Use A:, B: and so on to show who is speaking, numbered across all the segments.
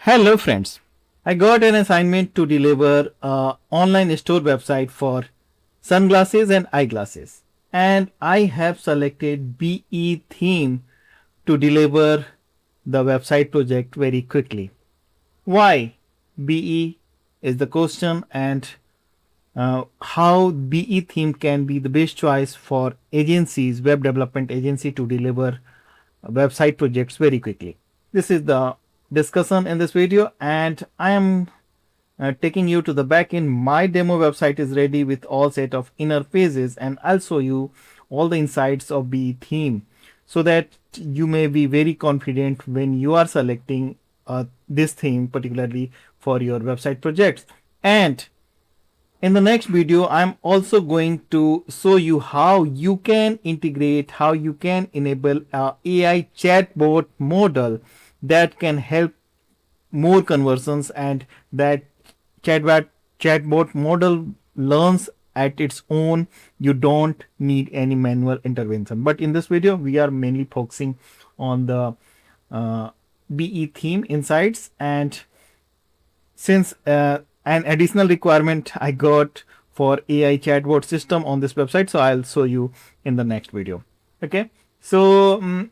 A: Hello friends, I got an assignment to deliver a online store website for sunglasses and eyeglasses, and I have selected BE theme to deliver the website project very quickly. Why BE is the question, and how BE theme can be the best choice for agencies, web development agency, to deliver website projects very quickly. This is the discussion in this video, and I am taking you to the back end. My demo website is ready with all set of inner pages, and I'll show you all the insights of BE theme so that you may be very confident when you are selecting this theme particularly for your website projects. And in the next video, I'm also going to show you how you can integrate, how you can enable a AI chatbot model that can help more conversions, and that chatbot chatbot model learns at its own. You don't need any manual intervention. But in this video, we are mainly focusing on the uh, BE theme insights, and since an additional requirement I got for AI chatbot system on this website, so I'll show you in the next video. Okay, so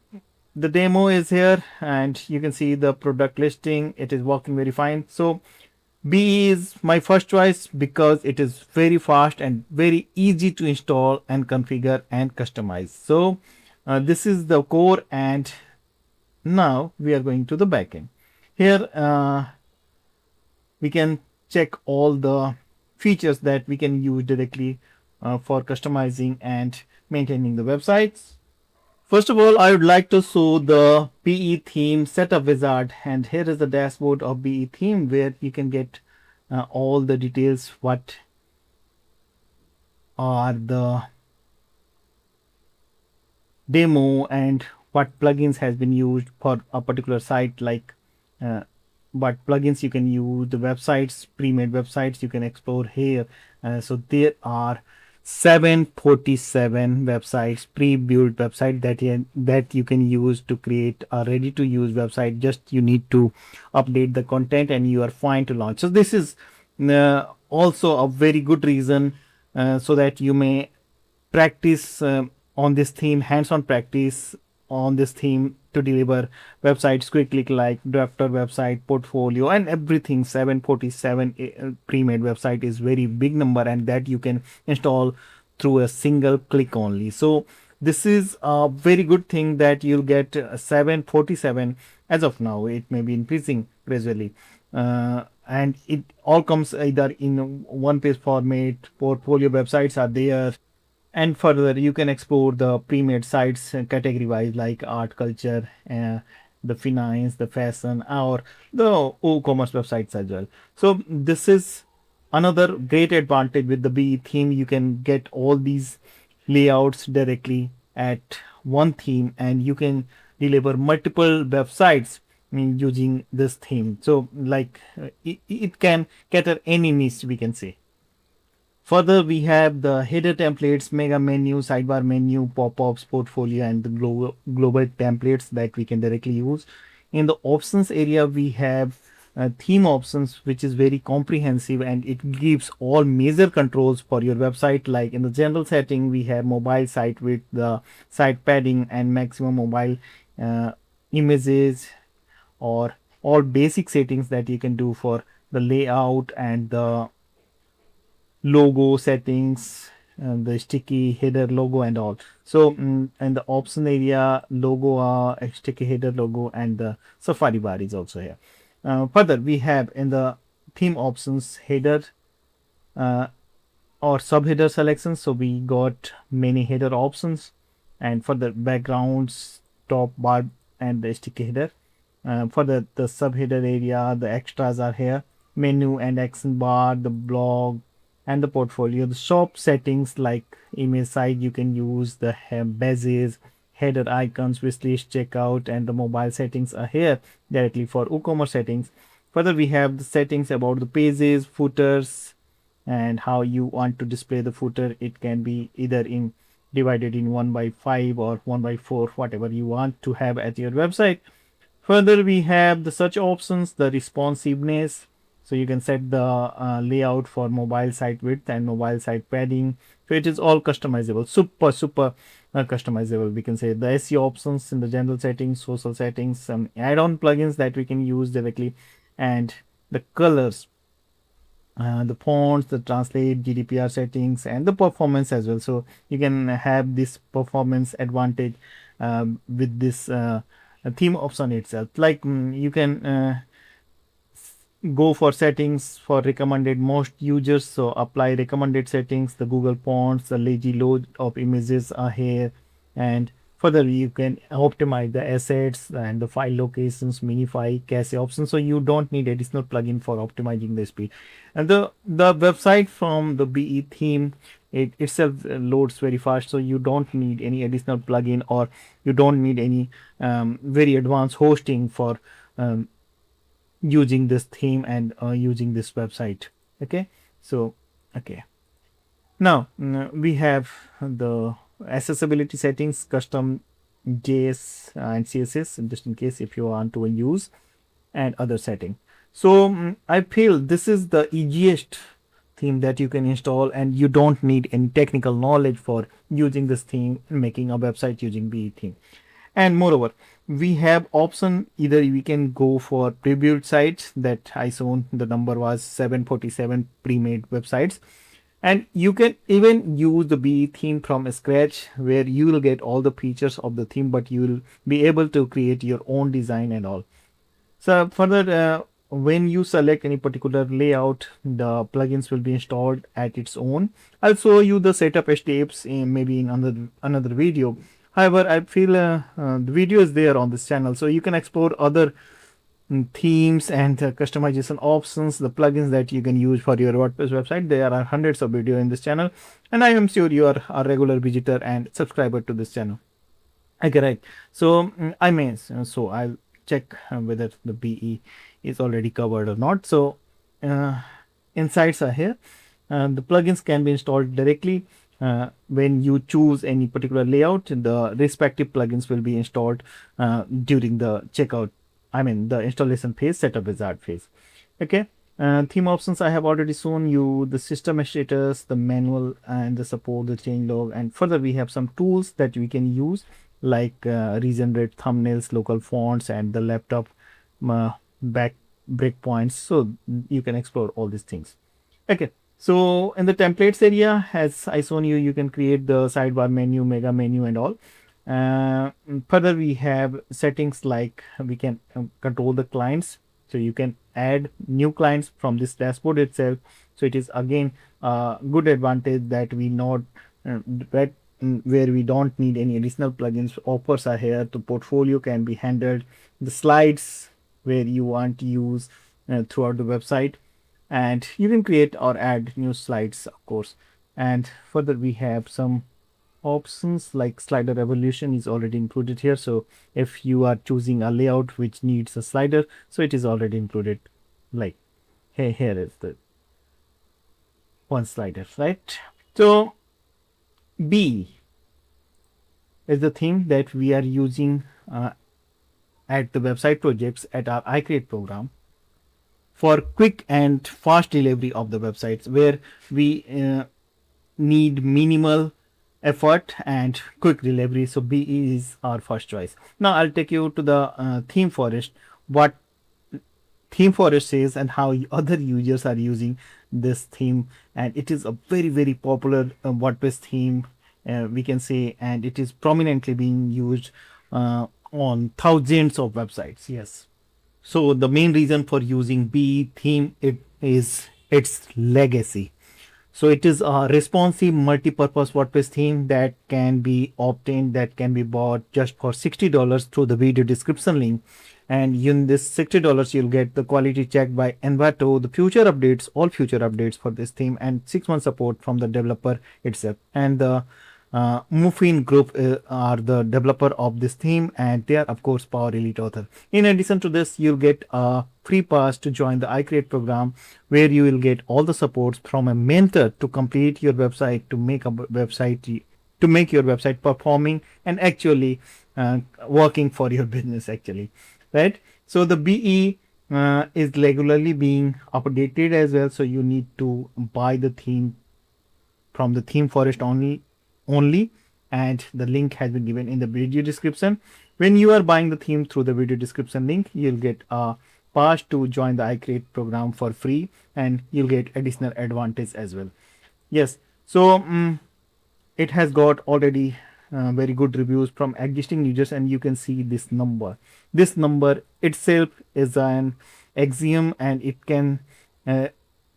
A: the demo is here, and you can see the product listing. It is working very fine. So BE is my first choice because it is very fast and very easy to install and configure and customize. So this is the core, and now we are going to the backend. Here we can check all the features that we can use directly for customizing and maintaining the websites. First of all, I would like to show the BE theme setup wizard, and here is the dashboard of BE theme where you can get all the details, what are the demo and what plugins has been used for a particular site, like uh, what plugins you can use, the websites, pre-made websites you can explore here. So there are 747 websites, pre-built website that you can use to create a ready-to-use website. Just you need to update the content and you are fine to launch. So this is also a very good reason so that you may practice on this theme, hands-on practice on this theme to deliver websites quickly, like drafter website, portfolio, and everything. 747 pre-made website is very big number, and that you can install through a single click only. So this is a very good thing that you'll get 747 as of now. It may be increasing gradually, and it all comes either in one page format. Portfolio websites are there, and further you can explore the pre-made sites category wise, like art, culture, the finance, the fashion, or the e-commerce websites as well. So this is another great advantage with the BE theme. You can get all these layouts directly at one theme, and you can deliver multiple websites using this theme. So like it can cater any niche, we can say. Further, we have the header templates, mega menu, sidebar menu, pop-ups, portfolio, and the global templates that we can directly use. In the options area, we have theme options, which is very comprehensive, and it gives all major controls for your website. Like in the general setting, we have mobile site with the site padding and maximum mobile uh, images, or all basic settings that you can do for the layout and the logo settings, and the sticky header logo and all. So and the option area, logo, sticky header logo, and the Safari bar is also here. Further, we have in the theme options header uh, or subheader selections. So we got many header options, and for the backgrounds, top bar, and the sticky header. For the subheader area, the extras are here: menu and action bar, the blog, and the portfolio. The shop settings, like image size, you can use the badges, header icons, wishlist, checkout, and the mobile settings are here directly for WooCommerce settings. Further, we have the settings about the pages, footers, and how you want to display the footer. It can be either in divided in 1 by 5 or 1 by 4, whatever you want to have at your website. Further, we have the search options, the responsiveness. So you can set the layout for mobile site width and mobile site padding. So it is all customizable, super customizable. We can say the SEO options in the general settings, social settings, some add-on plugins that we can use directly, and the colors, the fonts, the translate, GDPR settings, and the performance as well. So you can have this performance advantage with this theme option itself. Like you can go for settings for recommended most users. So apply recommended settings. The Google fonts, the lazy load of images are here, and further you can optimize the assets and the file locations, minify, cache options. So you don't need additional plugin for optimizing the speed. And the website from the BE theme, it itself loads very fast, so you don't need any additional plugin, or you don't need any very advanced hosting for using this theme and using this website. Okay, so okay, now we have the accessibility settings, custom JS and CSS, just in case if you want to use, and other setting. So I feel this is the easiest theme that you can install, and you don't need any technical knowledge for using this theme, making a website using BeTheme. And moreover, we have option, either we can go for pre-built sites that I shown, the number was 747 pre-made websites, and you can even use the BE theme from scratch, where you will get all the features of the theme, but you will be able to create your own design and all. So further, when you select any particular layout, the plugins will be installed at its own. I'll show you the setup steps in maybe in another video. However, I feel the video is there on this channel, so you can explore other themes and customization options, the plugins that you can use for your WordPress website. There are hundreds of videos in this channel, and I am sure you are a regular visitor and subscriber to this channel. Okay, right. So I may, so I'll check whether the BE is already covered or not. So insights are here. The plugins can be installed directly. When you choose any particular layout, the respective plugins will be installed during the checkout, I mean the installation phase, setup wizard phase. Okay. Theme options, I have already shown you the system status, the manual, and the support, the change log, and further we have some tools that we can use, like regenerate thumbnails, local fonts, and the laptop back breakpoints. So you can explore all these things. Okay, so in the templates area, as I shown you, you can create the sidebar menu, mega menu, and all. Further, we have settings like we can control the clients, so you can add new clients from this dashboard itself. So it is again a good advantage that we not that where we don't need any additional plugins. Offers are here, the portfolio can be handled, the slides where you want to use throughout the website, and you can create or add new slides, of course. And further, we have some options like slider evolution is already included here. So if you are choosing a layout which needs a slider, so it is already included. Like here is the one slider, right? So B is the theme that we are using at the website projects at our iCreate program for quick and fast delivery of the websites, where we need minimal effort and quick delivery. So B is our first choice. Now I'll take you to the theme forest, what theme forest says and how other users are using this theme. And it is a very popular WordPress theme, we can say, and it is prominently being used on thousands of websites. Yes. So the main reason for using BeTheme, it is its legacy. So it is a responsive multi-purpose WordPress theme that can be obtained, that can be bought just for $60 through the video description link. And in this $60, you'll get the quality check by Envato, the future updates, all future updates for this theme, and 6 months support from the developer itself. And the Muffin Group are the developer of this theme, and they are of course Power Elite author. In addition to this, you'll get a free pass to join the iCreate program, where you will get all the supports from a mentor to complete your website, to make a website, to make your website performing and actually working for your business actually, right? So the BE is regularly being updated as well, so you need to buy the theme from the theme forest only, and the link has been given in the video description. When you are buying the theme through the video description link, you'll get a pass to join the iCreate program for free, and you'll get additional advantage as well. Yes, so it has got already very good reviews from existing users, and you can see this number itself is an axiom, and it can uh,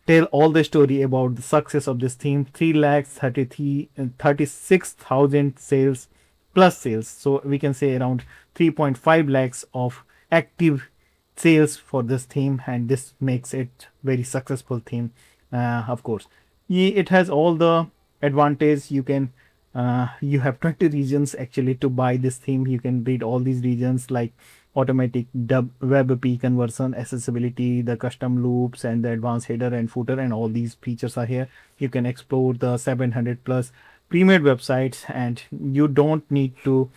A: tell all the story about the success of this theme. 3 lakhs 33 36,000 sales plus sales, so we can say around 3.5 lakhs of active sales for this theme, and this makes it very successful theme. Of course, it has all the advantage. You have 20 regions actually to buy this theme. You can read all these regions like automatic web API conversion, accessibility, the custom loops, and the advanced header and footer, and all these features are here. You can explore the 700 plus pre-made websites, and you don't need to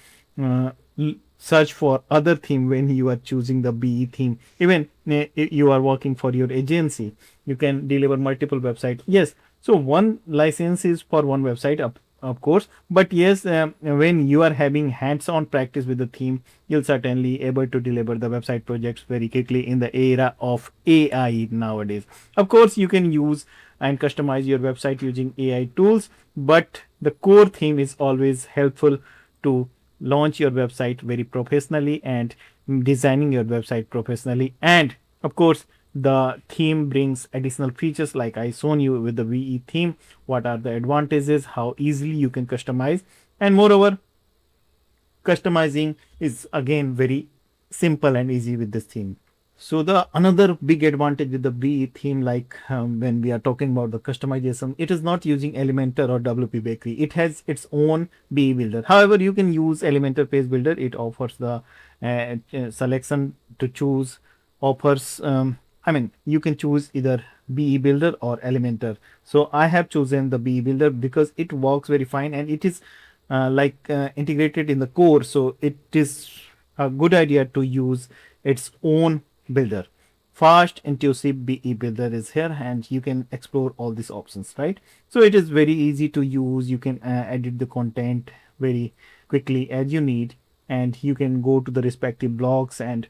A: uh, search for other theme when you are choosing the BE theme. Even if you are working for your agency, you can deliver multiple websites. Yes, so one license is for one website, of course, but yes, when you are having hands-on practice with the theme, you'll certainly able to deliver the website projects very quickly in the era of AI nowadays. Of course, you can use and customize your website using AI tools, but the core theme is always helpful to launch your website very professionally and designing your website professionally. And of course, the theme brings additional features like I shown you with the VE theme. What are the advantages, how easily you can customize, and moreover, customizing is again very simple and easy with this theme. So the another big advantage with the BE theme, like when we are talking about the customization, it is not using Elementor or WP Bakery. It has its own BE builder. However, you can use Elementor page builder. It offers the selection to choose, offers I mean, you can choose either BE builder or Elementor. So I have chosen the BE builder because it works very fine, and it is integrated in the core. So it is a good idea to use its own builder. Fast intuitive BE builder is here, and you can explore all these options, right? So it is very easy to use. You can edit the content very quickly as you need, and you can go to the respective blogs and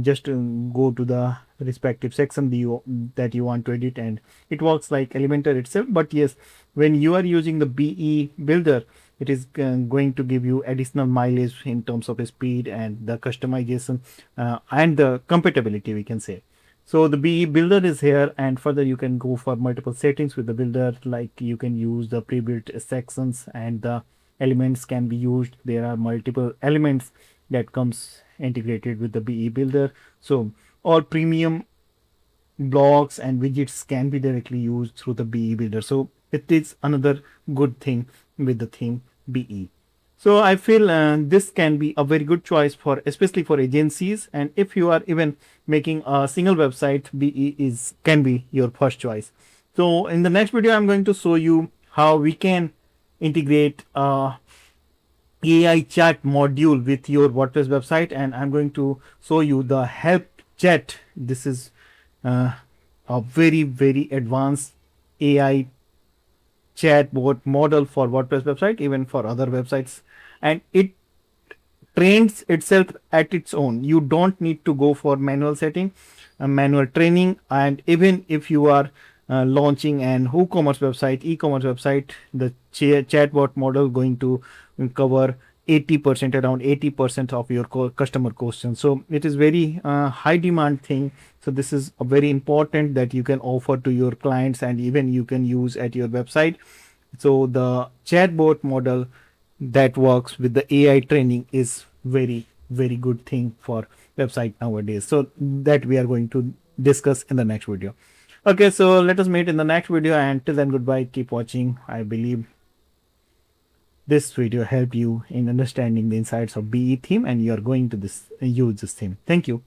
A: just go to the respective section that you want to edit, and it works like Elementor itself. But yes, when you are using the BE builder, it is going to give you additional mileage in terms of speed and the customization and the compatibility, we can say. So the BE builder is here, and further you can go for multiple settings with the builder, like you can use the pre-built sections, and the elements can be used. There are multiple elements that comes integrated with the BE builder. So all premium blocks and widgets can be directly used through the BE builder. So it is another good thing with the theme BE. So I feel this can be a very good choice for especially for agencies, and if you are even making a single website, BE is can be your first choice. So in the next video, I'm going to show you how we can integrate AI chat module with your WordPress website, and I'm going to show you the help chat. This is a very advanced AI chatbot model for WordPress website, even for other websites, and it trains itself at its own. You don't need to go for manual setting, manual training. And even if you are launching an e-commerce website, the chatbot model going to cover 80%, around 80% of your customer questions. So it is very high demand thing. So this is a very important that you can offer to your clients, and even you can use at your website. So the chatbot model that works with the AI training is very good thing for website nowadays. So that we are going to discuss in the next video. Okay, so let us meet in the next video, and till then, goodbye. Keep watching. I believe this video helped you in understanding the insights of BE theme, and you are going to use this theme. Thank you.